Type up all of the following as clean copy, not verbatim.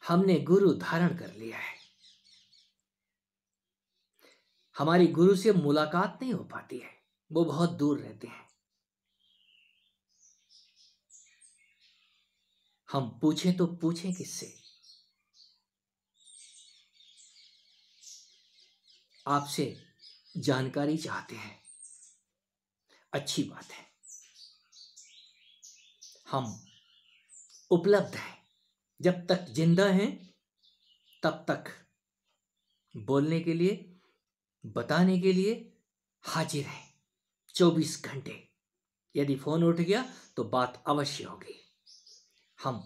हमने गुरु धारण कर लिया है। हमारी गुरु से मुलाकात नहीं हो पाती है, वो बहुत दूर रहते हैं। हम पूछें तो पूछें किससे? आपसे जानकारी चाहते हैं, अच्छी बात है। हम उपलब्ध हैं, जब तक जिंदा हैं तब तक बोलने के लिए, बताने के लिए हाजिर हैं 24 घंटे। यदि फोन उठ गया तो बात अवश्य होगी। हम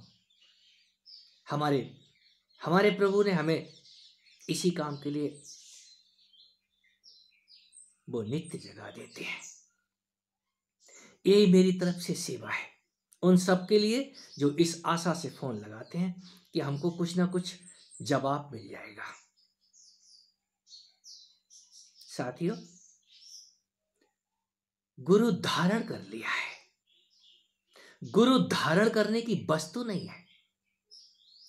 हमारे हमारे प्रभु ने हमें इसी काम के लिए वो नित्य जगा देते हैं। यही मेरी तरफ से सेवा है उन सब के लिए जो इस आशा से फोन लगाते हैं कि हमको कुछ ना कुछ जवाब मिल जाएगा। साथियों, गुरु धारण कर लिया है। गुरु धारण करने की वस्तु नहीं है।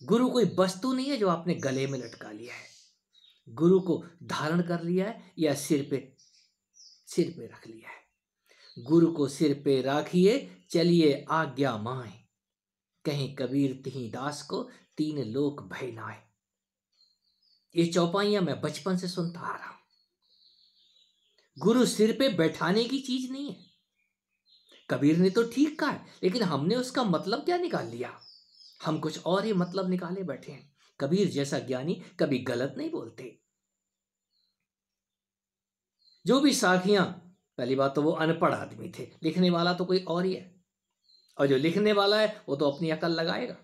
गुरु कोई वस्तु नहीं है जो आपने गले में लटका लिया है। गुरु को धारण कर लिया है या सिर पे रख लिया है। गुरु को सिर पे राखिए, चलिए आज्ञा माए, कहीं कबीर तिहीं दास को तीन लोक भय नाए। ये चौपाइयां मैं बचपन से सुनता आ रहा हूं। गुरु सिर पे बैठाने की चीज नहीं है। कबीर ने तो ठीक कहा है, लेकिन हमने उसका मतलब क्या निकाल लिया? हम कुछ और ही मतलब निकाले बैठे हैं। कबीर जैसा ज्ञानी कभी गलत नहीं बोलते। जो भी साखियां, पहली बात तो वो अनपढ़ आदमी थे, लिखने वाला तो कोई और ही है, और जो लिखने वाला है वो तो अपनी अकल लगाएगा।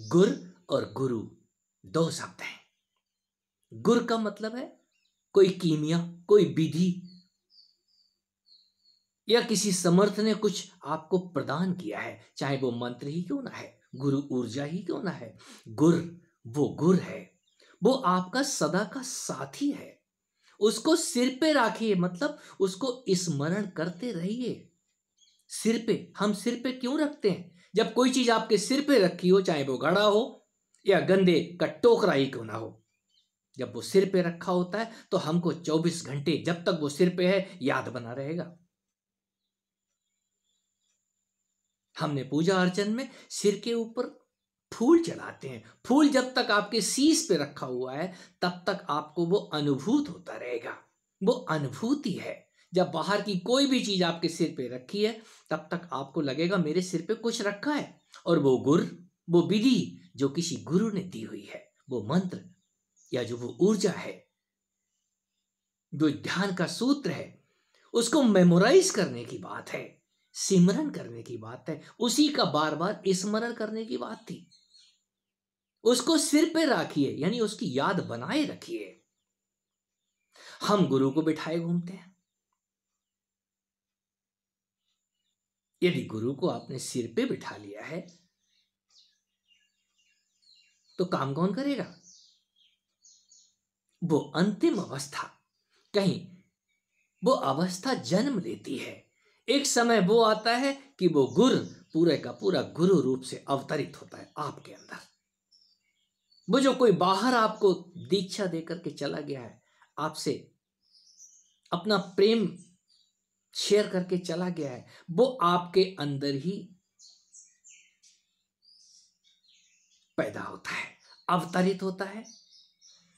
गुर और गुरु दो शब्द हैं। गुर का मतलब है कोई कीमिया, कोई विधि, या किसी समर्थ ने कुछ आपको प्रदान किया है, चाहे वो मंत्र ही क्यों ना है, गुरु ऊर्जा ही क्यों ना है। वो गुर है, वो आपका सदा का साथी है। उसको सिर पे राखिए, मतलब उसको स्मरण करते रहिए। सिर पे, हम सिर पे क्यों रखते हैं? जब कोई चीज आपके सिर पे रखी हो, चाहे वो घड़ा हो या गंदे का टोकरा ही क्यों ना हो, जब वो सिर पे रखा होता है तो हमको 24 घंटे, जब तक वो सिर पे है, याद बना रहेगा। हमने पूजा अर्चन में सिर के ऊपर फूल चढ़ाते हैं। फूल जब तक आपके शीश पे रखा हुआ है तब तक आपको वो अनुभूत होता रहेगा। वो अनुभूति है। जब बाहर की कोई भी चीज आपके सिर पे रखी है तब तक आपको लगेगा मेरे सिर पे कुछ रखा है। और वो गुर, वो विधि जो किसी गुरु ने दी हुई है, वो मंत्र या जो वो ऊर्जा है, जो ध्यान का सूत्र है, उसको मेमोराइज करने की बात है, सिमरन करने की बात है, उसी का बार बार स्मरण करने की बात थी। उसको सिर पे रखिए, यानी उसकी याद बनाए रखिए। हम गुरु को बिठाए घूमते हैं। यदि गुरु को आपने सिर पे बिठा लिया है तो काम कौन करेगा? वो अंतिम अवस्था, कहीं वो अवस्था जन्म लेती है। एक समय वो आता है कि वो गुरु पूरे का पूरा गुरु रूप से अवतरित होता है आपके अंदर। वो जो कोई बाहर आपको दीक्षा देकर के चला गया है, आपसे अपना प्रेम शेयर करके चला गया है, वो आपके अंदर ही पैदा होता है, अवतरित होता है,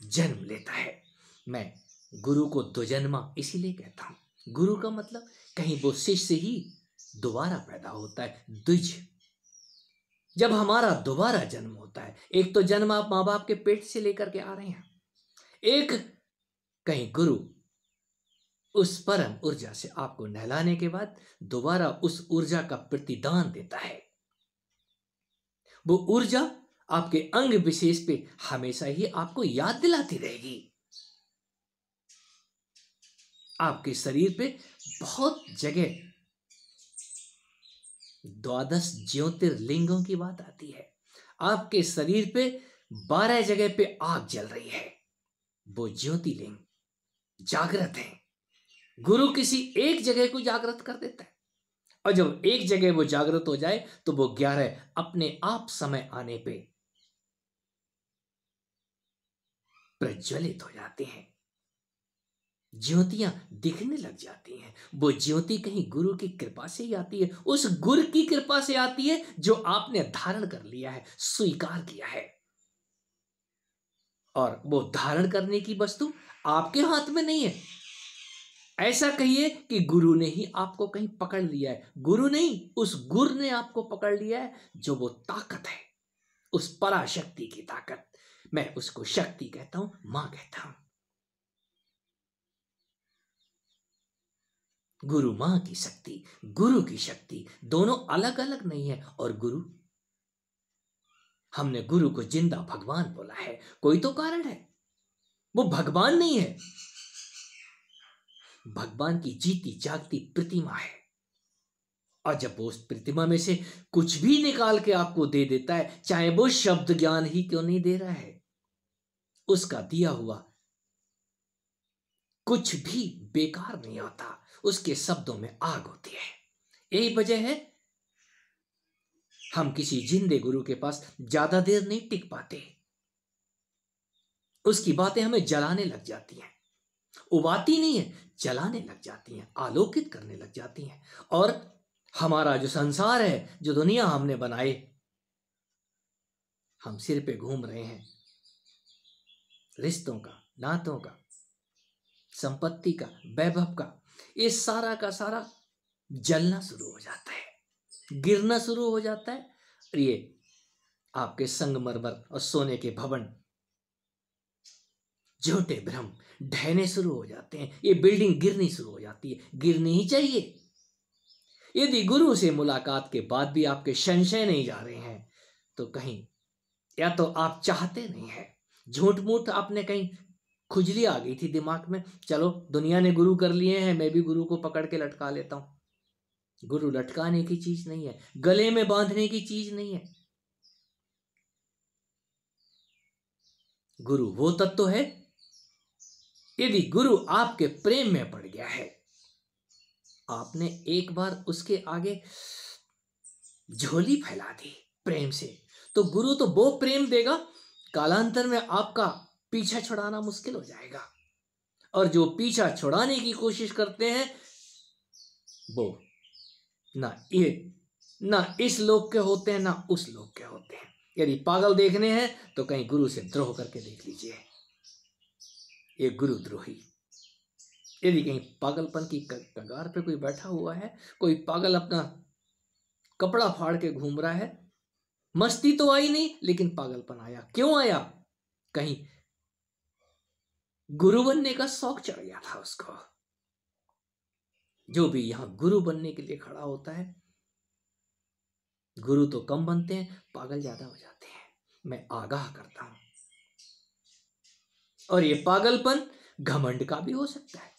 जन्म लेता है। मैं गुरु को द्विजन्मा इसीलिए कहता हूं। गुरु का मतलब कहीं वो शिष्य ही दोबारा पैदा होता है, द्विज। जब हमारा दोबारा जन्म होता है, एक तो जन्म आप माँ बाप के पेट से लेकर के आ रहे हैं, एक कहीं गुरु उस परम ऊर्जा से आपको नहलाने के बाद दोबारा उस ऊर्जा का प्रतिदान देता है। वो ऊर्जा आपके अंग विशेष पे हमेशा ही आपको याद दिलाती रहेगी। आपके शरीर पे बहुत जगह 12 ज्योतिर्लिंगों की बात आती है। आपके शरीर पे 12 जगह पे आग जल रही है। वो ज्योतिर्लिंग जागृत है। गुरु किसी एक जगह को जागृत कर देता है और जब एक जगह वो जागृत हो जाए तो वो 11 अपने आप समय आने पे प्रज्वलित हो जाते हैं, ज्योतियां दिखने लग जाती हैं। वो ज्योति कहीं गुरु की कृपा से ही आती है, उस गुरु की कृपा से आती है जो आपने धारण कर लिया है, स्वीकार किया है। और वो धारण करने की वस्तु आपके हाथ में नहीं है। ऐसा कहिए कि गुरु ने ही आपको कहीं पकड़ लिया है। गुरु नहीं, उस गुरु ने आपको पकड़ लिया है, जो वो ताकत है, उस पराशक्ति की ताकत। मैं उसको शक्ति कहता हूं, मां कहता हूं। गुरु मां की शक्ति, गुरु की शक्ति दोनों अलग अलग नहीं है। और गुरु, हमने गुरु को जिंदा भगवान बोला है, कोई तो कारण है। वो भगवान नहीं है, भगवान की जीती जागती प्रतिमा है। और जब वो उस प्रतिमा में से कुछ भी निकाल के आपको दे देता है, चाहे वो शब्द ज्ञान ही क्यों नहीं दे रहा है, उसका दिया हुआ कुछ भी बेकार नहीं होता, उसके शब्दों में आग होती है। यही वजह है हम किसी जिंदे गुरु के पास ज्यादा देर नहीं टिक पाते। उसकी बातें हमें जलाने लग जाती हैं, उबाती नहीं है, जलाने लग जाती हैं, आलोकित करने लग जाती हैं। और हमारा जो संसार है, जो दुनिया हमने बनाए, हम सिर पे घूम रहे हैं, रिश्तों का, नातों का, संपत्ति का, वैभव का, ये सारा का सारा जलना शुरू हो जाता है, गिरना शुरू हो जाता है। और ये आपके संगमरमर और सोने के भवन, झूठे भ्रम ढहने शुरू हो जाते हैं, ये बिल्डिंग गिरनी शुरू हो जाती है। गिरनी ही चाहिए। यदि गुरु से मुलाकात के बाद भी आपके संशय नहीं जा रहे हैं, तो कहीं या तो आप चाहते नहीं हैं, झूठ मूठ आपने कहीं खुजली आ गई थी दिमाग में, चलो दुनिया ने गुरु कर लिए हैं, मैं भी गुरु को पकड़ के लटका लेता हूं। गुरु लटकाने की चीज नहीं है, गले में बांधने की चीज नहीं है। गुरु वो तत्व है, यदि गुरु आपके प्रेम में पड़ गया है, आपने एक बार उसके आगे झोली फैला दी प्रेम से, तो गुरु तो वो प्रेम देगा, कालांतर में आपका पीछा छुड़ाना मुश्किल हो जाएगा। और जो पीछा छुड़ाने की कोशिश करते हैं, वो ना इस लोक के होते हैं, ना उस लोक के होते हैं। यदि पागल देखने हैं तो कहीं गुरु से द्रोह करके देख लीजिए, ये गुरुद्रोही। यदि कहीं पागलपन की कगार पे कोई बैठा हुआ है, कोई पागल अपना कपड़ा फाड़ के घूम रहा है, मस्ती तो आई नहीं लेकिन पागलपन आया। क्यों आया? कहीं गुरु बनने का शौक चढ़ गया था उसको। जो भी यहां गुरु बनने के लिए खड़ा होता है, गुरु तो कम बनते हैं, पागल ज्यादा हो जाते हैं, मैं आगाह करता हूं। और ये पागलपन घमंड का भी हो सकता है,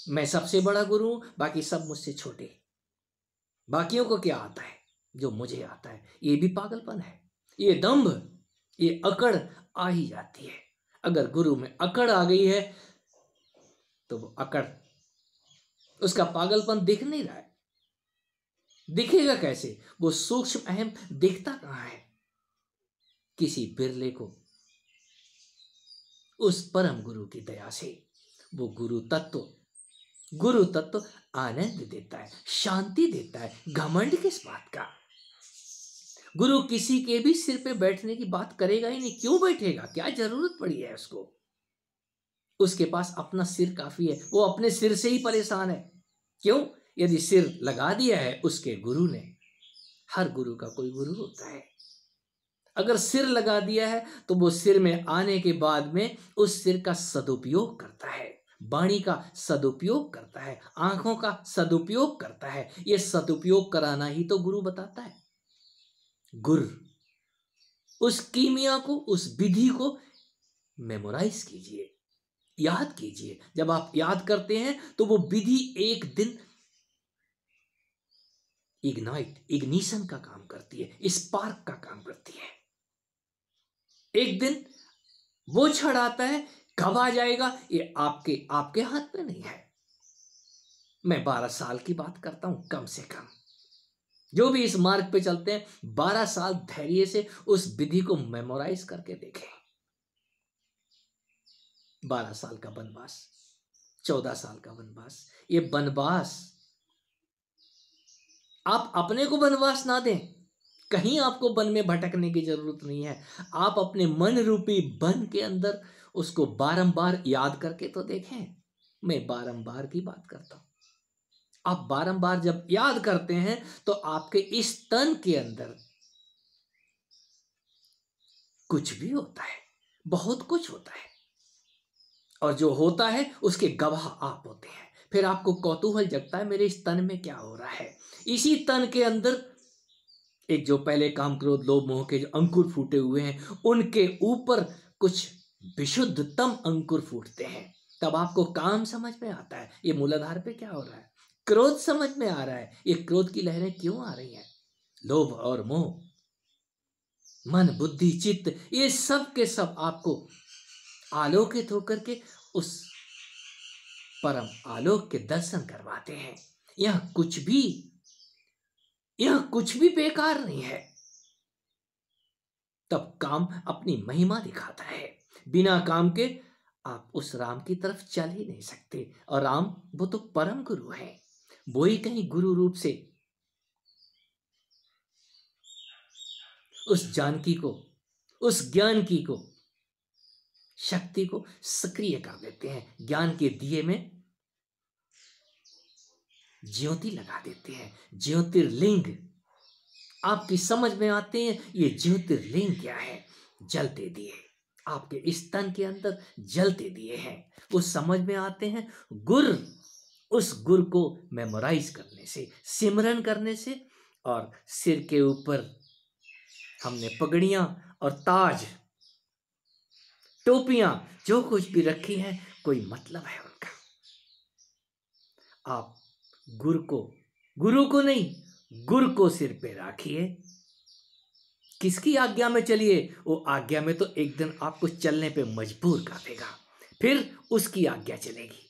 मैं सबसे बड़ा गुरु हूं, बाकी सब मुझसे छोटे, बाकियों को क्या आता है जो मुझे आता है, ये भी पागलपन है। ये दंभ, ये अकड़ आ ही जाती है। अगर गुरु में अकड़ आ गई है तो वो अकड़, उसका पागलपन दिख नहीं रहा है, दिखेगा कैसे? वो सूक्ष्म अहम दिखता कहां है? किसी बिरले को उस परम गुरु की दया से वो गुरु तत्व आनंद देता है, शांति देता है। घमंड किस बात का? गुरु किसी के भी सिर पे बैठने की बात करेगा ही नहीं। क्यों बैठेगा? क्या जरूरत पड़ी है उसको? उसके पास अपना सिर काफी है, वो अपने सिर से ही परेशान है। क्यों? यदि सिर लगा दिया है उसके गुरु ने, हर गुरु का कोई गुरु होता है, अगर सिर लगा दिया है तो वो सिर में आने के बाद में उस सिर का सदुपयोग करता है, वाणी का सदुपयोग करता है, आंखों का सदुपयोग करता है। ये सदुपयोग कराना ही तो गुरु बताता है। गुर, उस कीमिया को, उस विधि को मेमोराइज कीजिए, याद कीजिए। जब आप याद करते हैं तो वो विधि एक दिन इग्निशन का काम करती है, स्पार्क का काम करती है। एक दिन वो क्षण आता है, कब आ जाएगा ये आपके हाथ में नहीं है। मैं 12 साल की बात करता हूं कम से कम। जो भी इस मार्ग पे चलते हैं 12 साल धैर्य से उस विधि को मेमोराइज करके देखें। 12 साल का वनवास, 14 साल का वनवास, ये वनवास आप अपने को वनवास ना दें। कहीं आपको वन में भटकने की जरूरत नहीं है। आप अपने मन रूपी वन के अंदर उसको बारंबार याद करके तो देखें। मैं बारंबार की बात करता हूं। आप बारंबार जब याद करते हैं तो आपके इस तन के अंदर कुछ भी होता है, बहुत कुछ होता है, और जो होता है उसके गवाह आप होते हैं। फिर आपको कौतूहल जगता है मेरे इस तन में क्या हो रहा है। इसी तन के अंदर एक जो पहले काम क्रोध लोभ मोह के जो अंकुर फूटे हुए हैं, उनके ऊपर कुछ विशुद्धतम अंकुर फूटते हैं। तब आपको काम समझ में आता है ये मूलाधार पे क्या हो रहा है। क्रोध समझ में आ रहा है ये क्रोध की लहरें क्यों आ रही हैं। लोभ और मोह, मन बुद्धि चित्त, ये सब के सब आपको आलोकित होकर के उस परम आलोक के दर्शन करवाते हैं। यह कुछ भी बेकार नहीं है। तब काम अपनी महिमा दिखाता है। बिना काम के आप उस राम की तरफ चल ही नहीं सकते। और राम वो तो परम गुरु है, वो ही कहीं गुरु रूप से उस जानकी को, उस ज्ञान की को, शक्ति को सक्रिय कर देते हैं। ज्ञान के दिए में ज्योति लगा देते हैं। ज्योतिर्लिंग आपकी समझ में आते हैं। ये ज्योतिर्लिंग क्या है। जलते दिए आपके इस तन के अंदर जलते दिए हैं, वो समझ में आते हैं। गुर, उस गुर को मेमोराइज करने से, सिमरन करने से, और सिर के ऊपर हमने पगड़ियां और ताज टोपियां जो कुछ भी रखी हैं, कोई मतलब है उनका। आप गुरु को नहीं, गुर को सिर पे राखिए। किसकी आज्ञा में चलिए, वो आज्ञा में तो एक दिन आपको चलने पे मजबूर कर देगा, फिर उसकी आज्ञा चलेगी।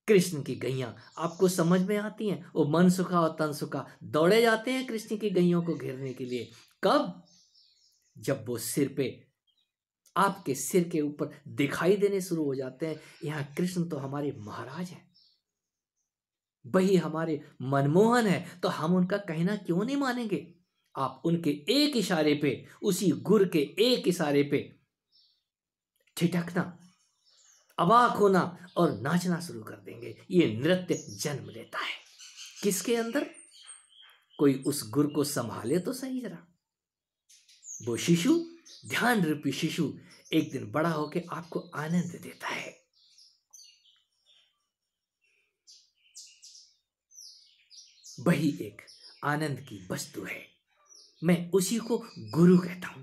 कृष्ण की गैया आपको समझ में आती हैं। वो मन सुखा और तन सुखा दौड़े जाते हैं कृष्ण की गैयों को घेरने के लिए। कब? जब वो सिर पे, आपके सिर के ऊपर दिखाई देने शुरू हो जाते हैं। यहाँ कृष्ण तो हमारे महाराज हैं, वही हमारे मनमोहन है, तो हम उनका कहना क्यों नहीं मानेंगे। आप उनके एक इशारे पे, उसी गुर के एक इशारे पे ठिठकना, अवाक होना और नाचना शुरू कर देंगे। ये नृत्य जन्म लेता है किसके अंदर। कोई उस गुर को संभाले तो सही जरा। वो शिशु, ध्यान रूपी शिशु, एक दिन बड़ा होके आपको आनंद देता है। वही एक आनंद की वस्तु है। मैं उसी को गुरु कहता हूं।